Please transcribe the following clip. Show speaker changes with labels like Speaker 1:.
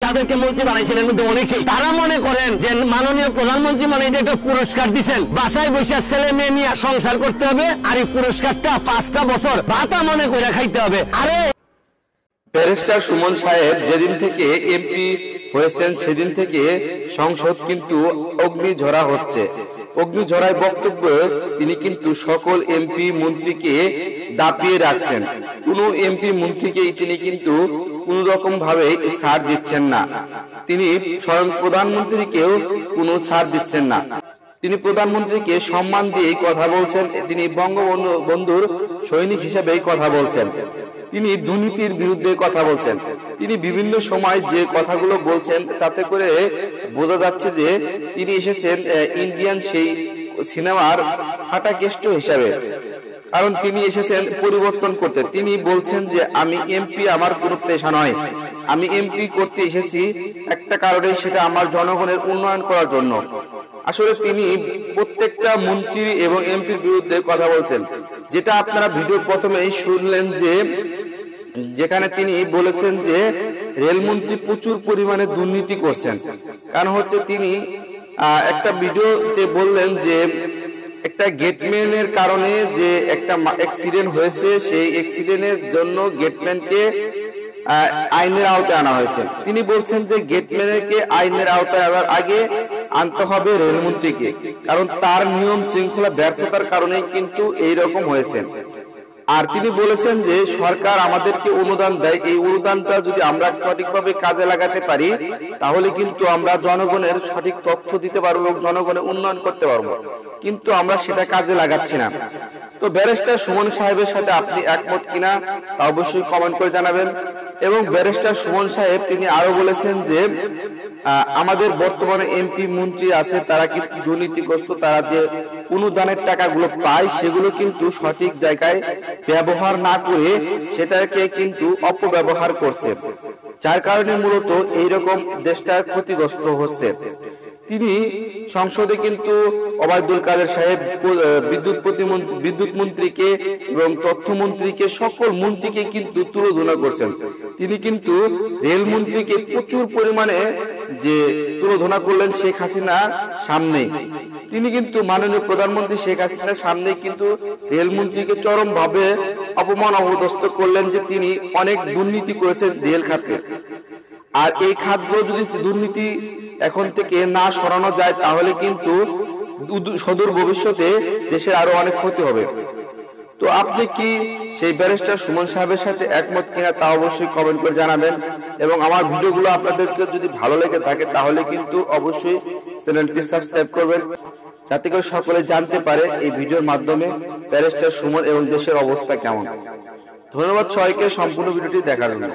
Speaker 1: তাদেরকে মন্ত্রী বানাইছিলেন মধ্যে অনেকেই, তারা মনে করেন যে মাননীয় প্রধানমন্ত্রী মানে এটা একটা পুরস্কার দিচ্ছেন, বাসায় বসে ছেলে মেয়ে নিয়ে সংসার করতে হবে, আর এই পুরস্কারটা 5টা বছর ভাতা মনে করে খাইতে হবে। আরে
Speaker 2: ব্যারিস্টার সুমন সাহেব যেদিন থেকে এমপি হয়েছেন সেদিন থেকে সংসদ কিন্তু অগ্নিঝরা হচ্ছে। অগ্নিঝরায় বক্তব্য তিনি কিন্তু সকল এমপি মন্ত্রীকে দাপিয়ে রাখছেন। কোন এমপি মন্ত্রীকে তিনি কিন্তু কোন রকম ভাবে ছাড় দিচ্ছেন না। তিনি স্বয়ং প্রধানমন্ত্রীকেও কোনো ছাড় দিচ্ছেন না। তিনি প্রধানমন্ত্রীকে সম্মান দিয়ে কথা বলছেন, তিনি বঙ্গবন্ধুর সৈনিক হিসেবে কথা বলছেন, তিনি দুর্নীতির বিরুদ্ধে কথা বলছেন। তিনি বিভিন্ন সময় যে কথাগুলো বলছেন তাতে করে বোঝা যাচ্ছে যে তিনি এসেছেন ইন্ডিয়ান সেই সিনেমার ফাটা কেষ্ট হিসাবে, কারণ তিনি এসেছেন পরিবর্তন করতে। তিনি বলছেন যে আমি এমপি আমার কোনো পেশা নয়, আমি এমপি করতে এসেছি একটা কারণে, সেটা আমার জনগণের উন্নয়ন করার জন্য। আসলে তিনি প্রত্যেকটা মন্ত্রী এবং এমপির বিরুদ্ধে কথা বলছেন, যেটা আপনারা ভিডিও প্রথমেই শুনলেন যে যেখানে তিনি বলেছেন যে রেলমন্ত্রী প্রচুর পরিমাণে দুর্নীতি করছেন। কারণ হচ্ছে তিনি একটা ভিডিওতে বললেন যে একটা গেটম্যানের কারণে যে একটা অ্যাক্সিডেন্ট হয়েছে, সেই অ্যাক্সিডেন্টের জন্য গেটম্যানকে আইনের আওতায় আনা হয়েছে। তিনি বলছেন যে গেটম্যানকে আইনের আওতায় আনার আগে আনতে হবে রেলমন্ত্রীকে, কারণ তার নিয়ম শৃঙ্খলা ব্যর্থতার কারণেই কিন্তু এইরকম হয়েছে। আর তিনি বলেছেন যে সরকার আমাদেরকে অনুদান দেয়, এই অনুদানটা যদি আমরা সঠিকভাবে কাজে লাগাতে পারি তাহলে কিন্তু আমরা জনগণের সঠিক তথ্য দিতে পারবো এবং জনগণের উন্নয়ন করতে পারবো, কিন্তু আমরা সেটা কাজে লাগাচ্ছি না। তো ব্যারিস্টার সুমন সাহেবের সাথে আপনি একমত কিনা তা অবশ্যই কমেন্ট করে জানাবেন। এবং ব্যারিস্টার সুমন সাহেব তিনি আরো বলেছেন যে আমাদের বর্তমানে এমপি মন্ত্রী আছে তারা কিন্তু দুর্নীতিগ্রস্ত, তারা যে অনুদানের টাকাগুলো পায় সেগুলো কিন্তু সঠিক জায়গায় ব্যবহার না করে সেটাকে কিন্তু অপব্যবহার করছে, যার কারণে মূলত এইরকম দেশটা ক্ষতিগ্রস্ত হচ্ছে। তিনি সংসদে কিন্তু ওবায়দুল কাদের সাহেব বিদ্যুৎ মন্ত্রীকে এবং তথ্যমন্ত্রীকে সকল মন্ত্রীকে কিন্তু তুলোধনা করছেন। তিনি কিন্তু রেলমন্ত্রীকে প্রচুর পরিমাণে যে তুলোধনা করলেন শেখ হাসিনার সামনে। তিনি কিন্তু মাননীয় প্রধানমন্ত্রী শেখ হাসিনার সামনে কিন্তু রেলমন্ত্রীকে চরম ভাবে অপমান অপদস্থ করলেন যে তিনি অনেক দুর্নীতি করেছেন রেল খাতে। আর এই খাতগুলো যদি দুর্নীতি এখন থেকে না সরানো যায় তাহলে কিন্তু সুদূর ভবিষ্যতে দেশের আরো অনেক ক্ষতি হবে। তো আপনি কি সেই ব্যারিস্টার সুমন সাহেবের সাথে একমত কিনা তা অবশ্যই কমেন্ট করে জানাবেন। এবং আমার ভিডিওগুলো আপনাদেরকে যদি ভালো লেগে থাকে তাহলে কিন্তু অবশ্যই চ্যানেলটি সাবস্ক্রাইব করবেন, যাতে করে সকলে জানতে পারে এই ভিডিওর মাধ্যমে ব্যারিস্টার সুমন এবং দেশের অবস্থা কেমন। ধন্যবাদ সবাইকে সম্পূর্ণ ভিডিওটি দেখার জন্য।